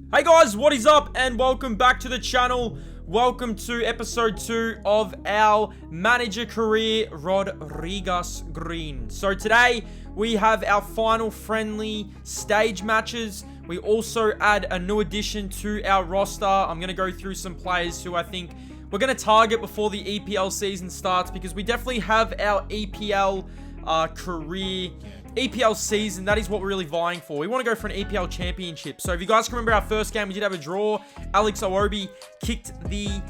Hey guys, what is up and welcome back to the channel. Welcome to episode 2 of our manager career, Rodriguez Green. So today we have our final friendly stage matches. We also add a new addition to our roster. I'm going to go through some players who I think we're going to target before the EPL season starts, because we definitely have our EPL EPL season. That is what we're really vying for. We want to go for an EPL championship. So if you guys can remember our first game, we did have a draw. Alex Iwobi kicked the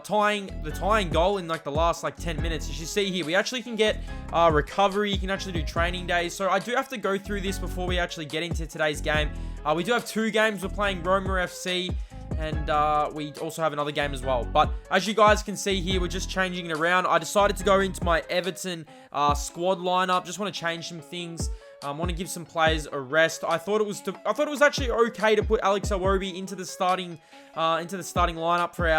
tying goal in like the last 10 minutes. As you see here, we actually can get recovery. You can actually do training days. So I do have to go through this before we actually get into today's game. We do have 2 games. We're playing Roma FC. And we also have another game as well. But as you guys can see here, we're just changing it around. I decided to go into my Everton squad lineup. Just want to change some things. Want to give some players a rest. I thought it was actually okay to put Alex Iwobi into the starting lineup for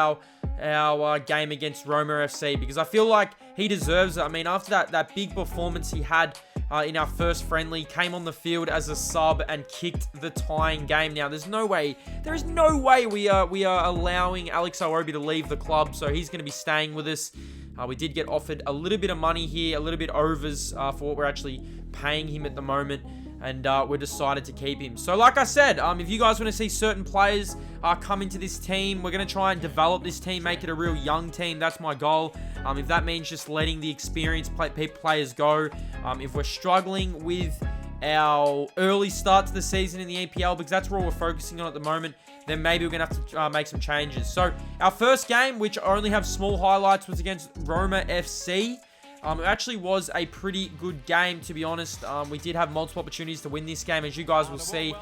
our game against Roma FC, because I feel like he deserves it. I mean, after that big performance he had in our first friendly, came on the field as a sub and kicked the tying game. Now, there is no way we are allowing Alex Iwobi to leave the club, so he's going to be staying with us. We did get offered a little bit of money here, a little bit overs for what we're actually paying him at the moment, and we decided to keep him. So like I said, if you guys want to see certain players come into this team, we're going to try and develop this team, make it a real young team. That's my goal. If that means just letting the experienced players go, if we're struggling with our early start to the season in the EPL, because that's where we're focusing on at the moment, then maybe we're going to have to make some changes. So our first game, which I only have small highlights, was against Roma FC. It actually was a pretty good game, to be honest. We did have multiple opportunities to win this game, as you guys will see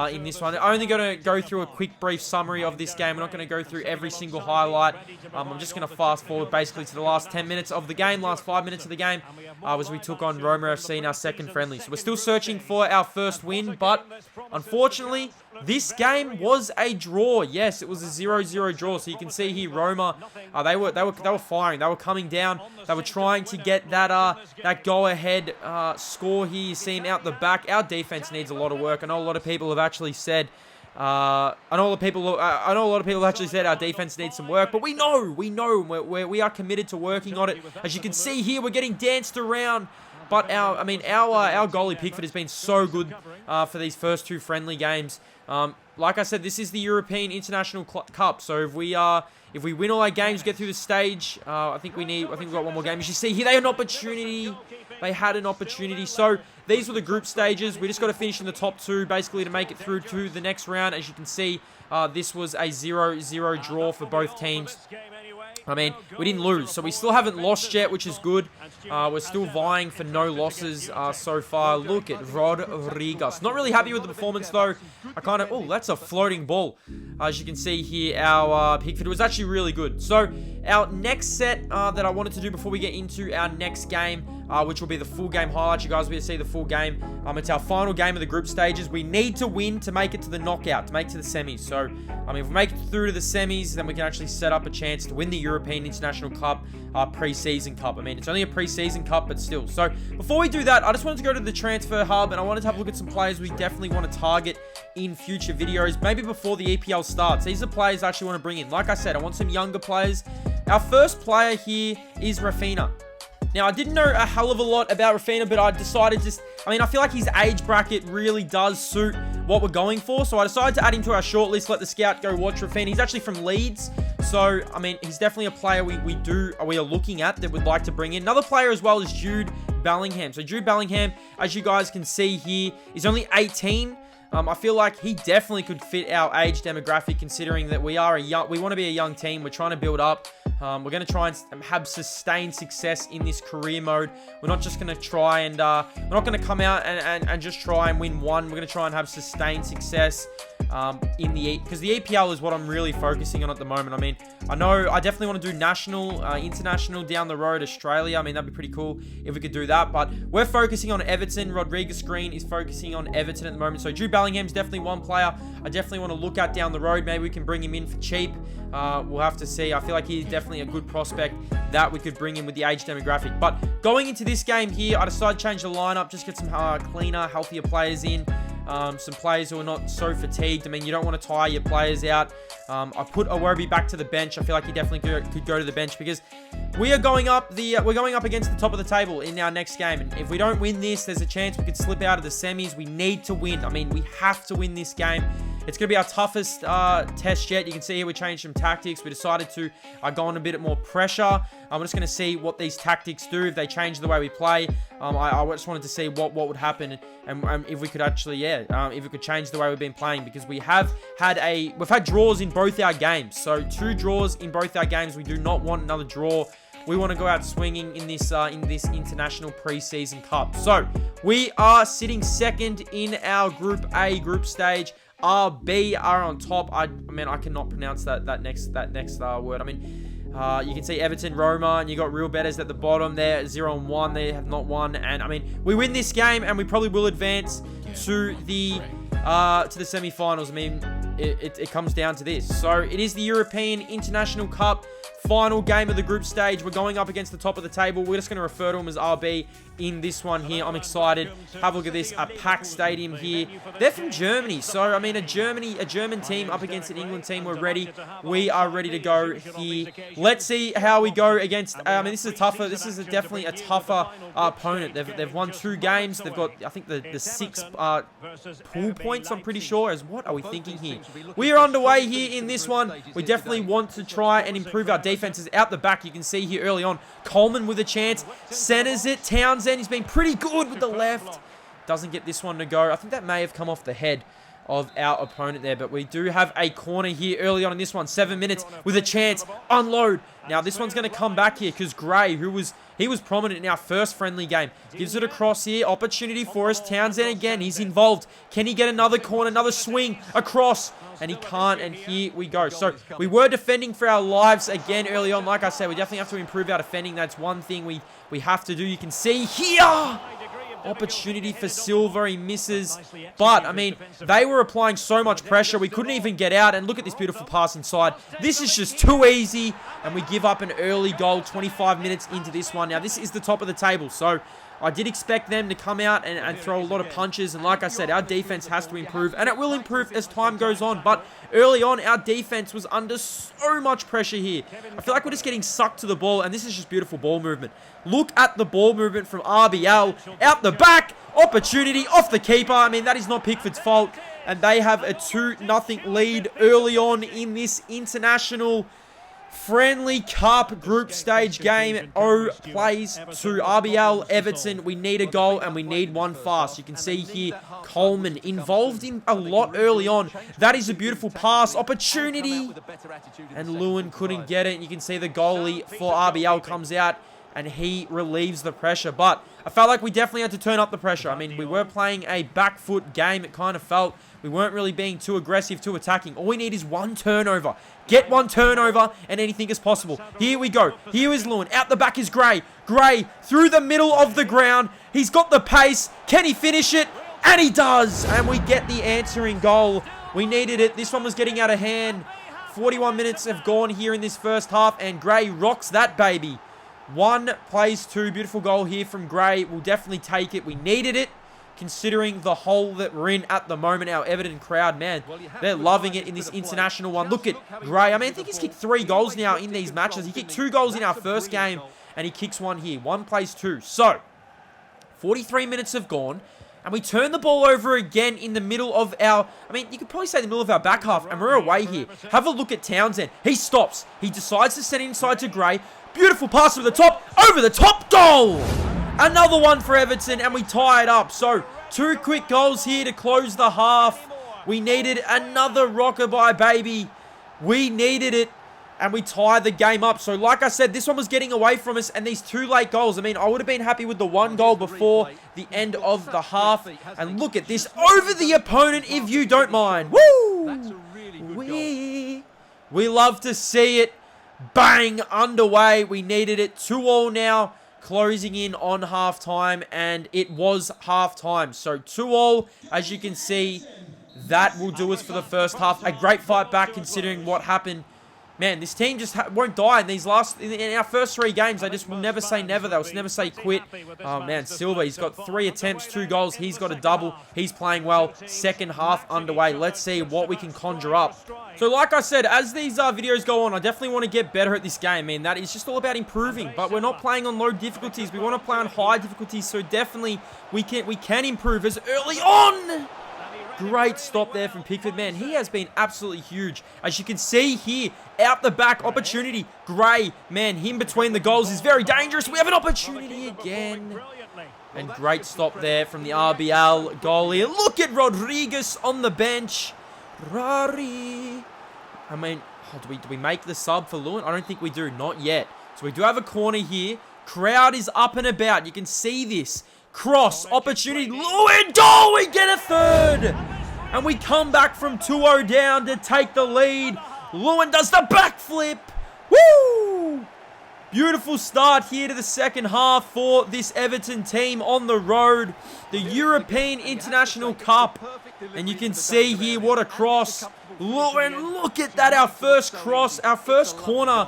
in this one. I'm only going to go through a quick, brief summary of this game. We're not going to go through every single highlight. I'm just going to fast forward basically to the last 10 minutes of the game, last 5 minutes of the game, as we took on Roma FC in our second friendly. So we're still searching for our first win, but unfortunately, this game was a draw. Yes, it was a 0-0 draw. So you can see here, Roma, they were firing. They were coming down. They were trying to get that go-ahead score here. You see him out the back. Our defense needs a lot of work. I know a lot of people have actually said, I know a lot of people have actually said our defense needs some work, but we know, we are committed to working on it. As you can see here, we're getting danced around. But our goalie Pickford has been so good for these first 2 friendly games. Like I said, this is the European International Cup. So if we win all our games, get through the stage, I think we've got one more game. As you see here, they had an opportunity. So these were the group stages. We just got to finish in the top 2, basically, to make it through to the next round. As you can see, this was a 0-0 draw for both teams. I mean, we didn't lose, so we still haven't lost yet, which is good. We're still vying for no losses so far. Look at Rodriguez. Not really happy with the performance, though. Oh, that's a floating ball. As you can see here, our Pickford was actually really good. So our next set that I wanted to do before we get into our next game, which will be the full game highlights. You guys will be able to see the full game. It's our final game of the group stages. We need to win to make it to the knockout, to make it to the semis. So, if we make it through to the semis, then we can actually set up a chance to win the European International Cup, Preseason Cup. It's only a Preseason Cup, but still. So, before we do that, I just wanted to go to the transfer hub, and I wanted to have a look at some players we definitely want to target in future videos, maybe before the EPL starts. These are players I actually want to bring in. Like I said, I want some younger players. Our first player here is Raphinha. Now, I didn't know a hell of a lot about Raphinha, but I decided I feel like his age bracket really does suit what we're going for. So I decided to add him to our shortlist, let the scout go watch Raphinha. He's actually from Leeds. So, he's definitely a player we are looking at that would like to bring in. Another player as well is Jude Bellingham. So Jude Bellingham, as you guys can see here, is only 18. I feel like he definitely could fit our age demographic, considering that we want to be a young team. We're trying to build up. We're going to try and have sustained success in this career mode. We're not just going to try and, we're not going to come out and just try and win one. We're going to try and have sustained success because the EPL is what I'm really focusing on at the moment. I know I definitely want to do national, international down the road, Australia. That'd be pretty cool if we could do that, but we're focusing on Everton. Rodriguez Green is focusing on Everton at the moment. So Jude Bellingham's definitely one player I definitely want to look at down the road. Maybe we can bring him in for cheap. We'll have to see. I feel like he's definitely a good prospect that we could bring in with the age demographic. But going into this game here, I decided to change the lineup, just get some cleaner, healthier players in. some players who are not so fatigued. I mean, you don't want to tire your players out. I put Awobi back to the bench. I feel like he definitely could go to the bench because we are going up we're going up against the top of the table in our next game. And if we don't win this, there's a chance we could slip out of the semis. We need to win. I mean, we have to win this game. It's going to be our toughest test yet. You can see here we changed some tactics. We decided to go on a bit more pressure. I'm just going to see what these tactics do, if they change the way we play. I just wanted to see what would happen and if we could actually, if we could change the way we've been playing, because we've had draws in both our games. So 2 draws in both our games. We do not want another draw. We want to go out swinging in this international preseason cup. So we are sitting second in our Group A group stage. RB are on top. I mean, I cannot pronounce that next word. I mean, you can see Everton, Roma, and you got Real Betters at the bottom there, 0-1. They have not won, and I mean, we win this game, and we probably will advance to the semi-finals. I mean, it comes down to this. So it is the European International Cup. Final game of the group stage. We're going up against the top of the table. We're just going to refer to them as RB in this one here. I'm excited. Have a look at this. A packed stadium here. They're from Germany. So, I mean, a German team up against an England team. We're ready. We are ready to go here. Let's see how we go against... I mean, this is definitely a tougher opponent. They've won 2 games. They've got, I think, the 6 pool points, I'm pretty sure. What are we thinking here? We are underway here in this one. We definitely want to try and improve our defenses out the back. You can see here early on, Coleman with a chance. Centers it. Townsend, he's been pretty good with the left. Doesn't get this one to go. I think that may have come off the head of our opponent there, but we do have a corner here early on in this one. 7 minutes with a chance. Unload. Now this one's going to come back here because Gray, he was prominent in our first friendly game, gives it across here. Opportunity for us. Townsend again. He's involved. Can he get another corner, another swing across? And he can't, and here we go. So we were defending for our lives again early on. Like I said, we definitely have to improve our defending. That's one thing we have to do. You can see here, opportunity for Silva. He misses. But, I mean, they were applying so much pressure. We couldn't even get out. And look at this beautiful pass inside. This is just too easy. And we give up an early goal 25 minutes into this one. Now, this is the top of the table. So I did expect them to come out and throw a lot of punches. And like I said, our defense has to improve. And it will improve as time goes on. But early on, our defense was under so much pressure here. I feel like we're just getting sucked to the ball. And this is just beautiful ball movement. Look at the ball movement from RBL. Out the back. Opportunity off the keeper. I mean, that is not Pickford's fault. And they have a 2-0 lead early on in this international friendly cup group stage game. Plays to RBL Everton. We need a goal and we need one fast. You can see here Coleman involved in a lot early on. That is a beautiful pass opportunity, and Lewin couldn't get it. You can see the goalie for RBL comes out and he relieves the pressure. But I felt like we definitely had to turn up the pressure. I mean, we were playing a back foot game. It kind of felt we weren't really being too aggressive, too attacking. All we need is one turnover. Get one turnover and anything is possible. Here we go. Here is Lewin. Out the back is Gray. Gray through the middle of the ground. He's got the pace. Can he finish it? And he does. And we get the answering goal. We needed it. This one was getting out of hand. 41 minutes have gone here in this first half, and Gray rocks that baby. 1 plays 2. Beautiful goal here from Gray. We'll definitely take it. We needed it, considering the hole that we're in at the moment. Our Everton crowd, man, they're loving it in this international one. Look at Gray. I mean, I think he's kicked 3 goals now in these matches. He kicked 2 goals in our first game, and he kicks 1 here. 1 plays 2. So, 43 minutes have gone, and we turn the ball over again in the middle of our... I mean, you could probably say the middle of our back half, and we're away here. Have a look at Townsend. He stops. He decides to send it inside to Gray. Beautiful pass over the top, goal! Another one for Everton, and we tie it up. So, 2 quick goals here to close the half. We needed another rocker by baby. We needed it, and we tie the game up. So, like I said, this one was getting away from us, and these 2 late goals. I mean, I would have been happy with the 1 goal before the end of the half. And look at this, over the opponent, if you don't mind. Woo! We love to see it. Bang, underway. We needed it. 2-2 now, closing in on halftime, and it was halftime. So 2-2, as you can see, that will do us for the first half. A great fight back considering what happened Man, this team just won't die in these in our first 3 games. They just will never say never. They'll never say quit. Oh, man, Silva, he's got 3 attempts, 2 goals. He's got a double. He's playing well. Second half underway. Let's see what we can conjure up. So, like I said, as these videos go on, I definitely want to get better at this game, man. That is just all about improving. But we're not playing on low difficulties. We want to play on high difficulties. So, definitely, we can improve as early on. Great stop there from Pickford. Man, he has been absolutely huge. As you can see here, out the back, opportunity. Gray, man, him between the goals is very dangerous. We have an opportunity again. And great stop there from the RBL goalie. Look at Rodriguez on the bench. Rari. I mean, do we make the sub for Lewin? I don't think we do. Not yet. So we do have a corner here. Crowd is up and about. You can see this. Cross, opportunity, Lewin, goal, we get a third. And we come back from 2-0 down to take the lead. Lewin does the backflip. Woo! Beautiful start here to the second half for this Everton team on the road. The European International Cup. And you can see here what a cross. Lewin, look at that, our first cross, our first corner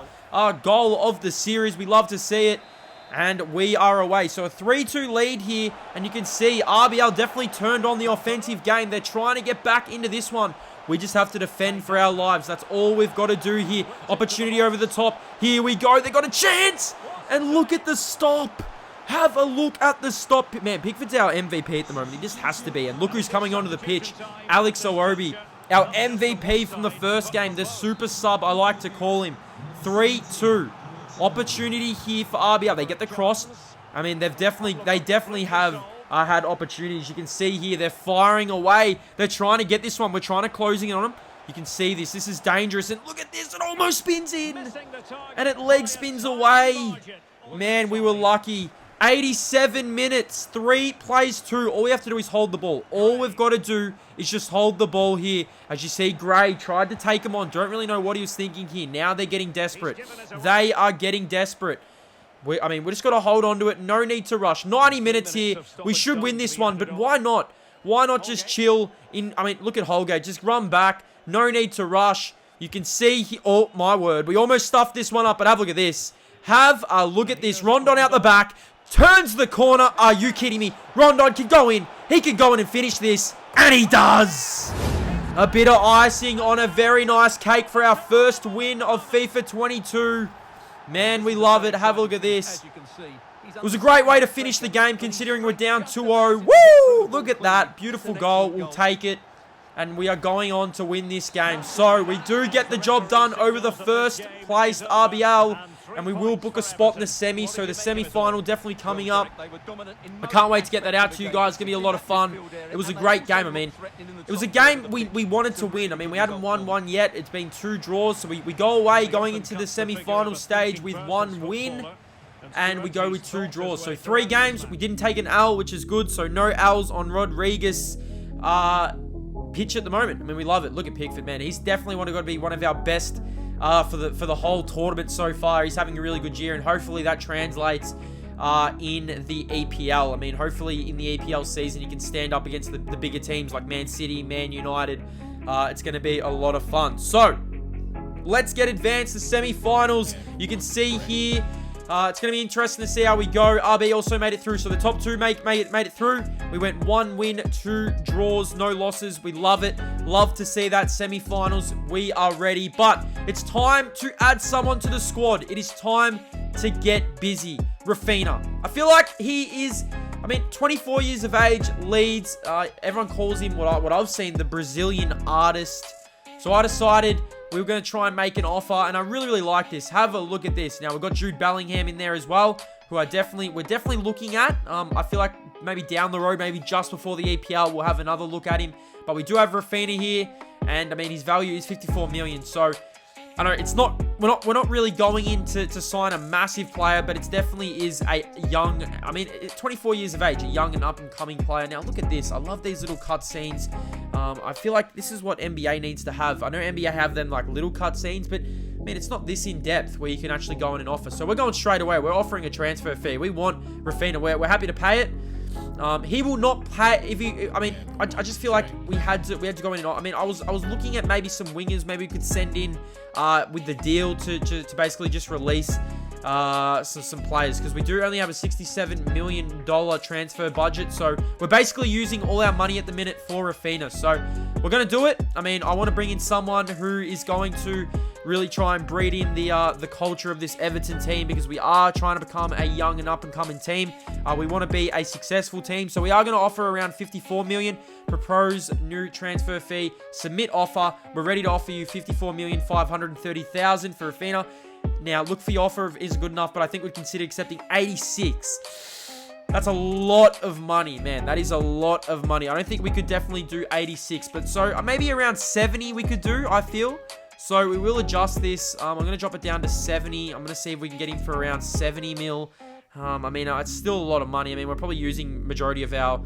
goal of the series. We love to see it. And we are away. So a 3-2 lead here. And you can see RBL definitely turned on the offensive game. They're trying to get back into this one. We just have to defend for our lives. That's all we've got to do here. Opportunity over the top. Here we go. They got a chance. And look at the stop. Have a look at the stop. Man, Pickford's our MVP at the moment. He just has to be. And look who's coming onto the pitch. Alex Iwobi, our MVP from the first game. The super sub, I like to call him. 3-2. Opportunity here for RBL. They get the cross. I mean, they definitely have had opportunities. You can see here, they're firing away. They're trying to get this one. We're trying to closing it on them. You can see this. This is dangerous. And look at this. It almost spins in. And it leg spins away. Man, we were lucky. 87 minutes. 3 plays 2. All we have to do is hold the ball. All we've got to do is just hold the ball here. As you see, Gray tried to take him on. Don't really know what he was thinking here. Now they're getting desperate. They are getting desperate. We just got to hold on to it. No need to rush. 90 minutes here. We should win this one, but why not? Why not just chill? Look at Holgate. Just run back. No need to rush. You can see, oh, my word. We almost stuffed this one up, but have a look at this. Have a look at this. Rondon out the back. Turns the corner. Are you kidding me? Rondon can go in. He can go in and finish this. And he does. A bit of icing on a very nice cake for our first win of FIFA 22. Man, we love it. Have a look at this. It was a great way to finish the game considering we're down 2-0. Woo! Look at that. Beautiful goal. We'll take it. And we are going on to win this game. So, we do get the job done over the first placed RBL. And we will book a spot in the semi. So the semi-final definitely coming up. I can't wait to get that out to you guys. It's going to be a lot of fun. It was a great game. It was a game we wanted to win. We hadn't won one yet. It's been 2 draws. So we go away going into the semi-final stage with 1 win. And we go with 2 draws. So 3 games. We didn't take an L, which is good. So no L's on Rodriguez pitch at the moment. We love it. Look at Pickford, man. He's definitely going to be one of our best for the whole tournament so far. He's having a really good year, and hopefully that translates in the EPL. Hopefully in the EPL season you can stand up against the bigger teams like Man City, Man United. It's going to be a lot of fun. So, let's get advanced to semi-finals. You can see here, it's going to be interesting to see how we go. RB also made it through, so the top 2 made it through. We went 1 win, 2 draws, no losses. We love it. Love to see that semi-finals. We are ready, but it's time to add someone to the squad. It is time to get busy. Raphinha. I feel like he is, 24 years of age, Leeds. Everyone calls him what I've seen, the Brazilian artist. So I decided we were going to try and make an offer, and I really, really like this. Have a look at this. Now, we've got Jude Bellingham in there as well, who we're definitely looking at. I feel like maybe down the road, maybe just before the EPL, we'll have another look at him. But we do have Raphinha here, and his value is 54 million. So I know we're not really going in to sign a massive player, but it definitely is a young, 24 years of age, a young and up and coming player. Now look at this. I love these little cutscenes. I feel like this is what NBA needs to have. I know NBA have them like little cutscenes, but it's not this in depth where you can actually go in and offer. So we're going straight away. We're offering a transfer fee. We want Raphinha. We're happy to pay it. He will not pay if he. I mean, I just feel like we had to go in. I mean, I was looking at maybe some wingers. Maybe we could send in with the deal to basically just release some players, because we do only have a $67 million transfer budget. So we're basically using all our money at the minute for Raphinha. So we're gonna do it. I mean, I want to bring in someone who is going to really try and breed in the culture of this Everton team, because we are trying to become a young and up-and-coming team. We want to be a successful team, so we are going to offer around 54 million. Propose new transfer fee. Submit offer. We're ready to offer you 54,530,000 for Raphinha. Now, look for your offer is good enough, but I think we'd consider accepting 86. That's a lot of money, man. That is a lot of money. I don't think we could definitely do 86, but so maybe around 70 we could do, I feel. So we will adjust this. I'm going to drop it down to 70. I'm going to see if we can get him for around 70 mil. I mean, it's still a lot of money. I mean, we're probably using majority of our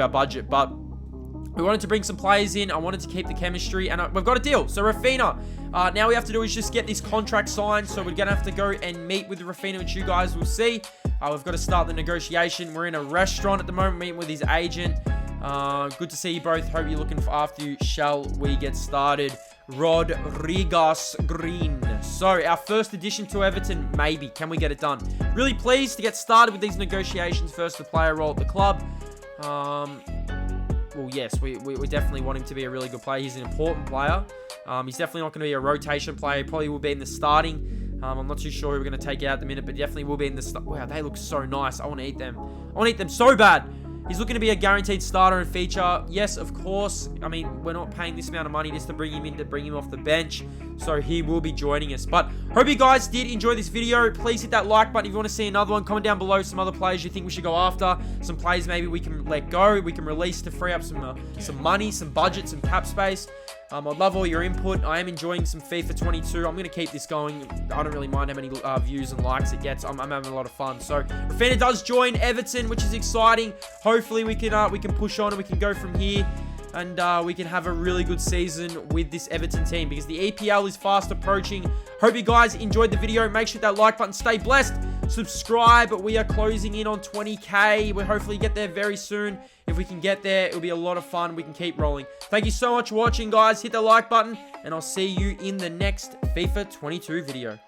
budget, but we wanted to bring some players in. I wanted to keep the chemistry, and we've got a deal. So Raphinha, now we have to do is just get this contract signed. So we're going to have to go and meet with Raphinha, which you guys will see. We've got to start the negotiation. We're in a restaurant at the moment, meeting with his agent. Good to see you both. Hope you're looking after you. Shall we get started? Rodriguez Green. So, our first addition to Everton, maybe. Can we get it done? Really pleased to get started with these negotiations. First, the player role at the club. Well, yes, we definitely want him to be a really good player. He's an important player. He's definitely not going to be a rotation player. He probably will be in the starting. I'm not too sure who we're going to take out at the minute, but definitely will be in the start. Wow, they look so nice. I want to eat them. I want to eat them so bad. He's looking to be a guaranteed starter and feature. Yes, of course. I mean, we're not paying this amount of money just to bring him in, to bring him off the bench. So he will be joining us. But hope you guys did enjoy this video. Please hit that like button if you want to see another one. Comment down below some other players you think we should go after. Some players maybe we can let go. We can release to free up some money, some budget, some cap space. I'd love all your input. I am enjoying some FIFA 22. I'm going to keep this going. I don't really mind how many views and likes it gets. I'm having a lot of fun. So Raphinha does join Everton, which is exciting. Hopefully we can push on and we can go from here. And we can have a really good season with this Everton team, because the EPL is fast approaching. Hope you guys enjoyed the video. Make sure that like button. Stay blessed. Subscribe. We are closing in on 20k. We'll hopefully get there very soon. If we can get there, it'll be a lot of fun. We can keep rolling. Thank you so much for watching, guys. Hit the like button, and I'll see you in the next FIFA 22 video.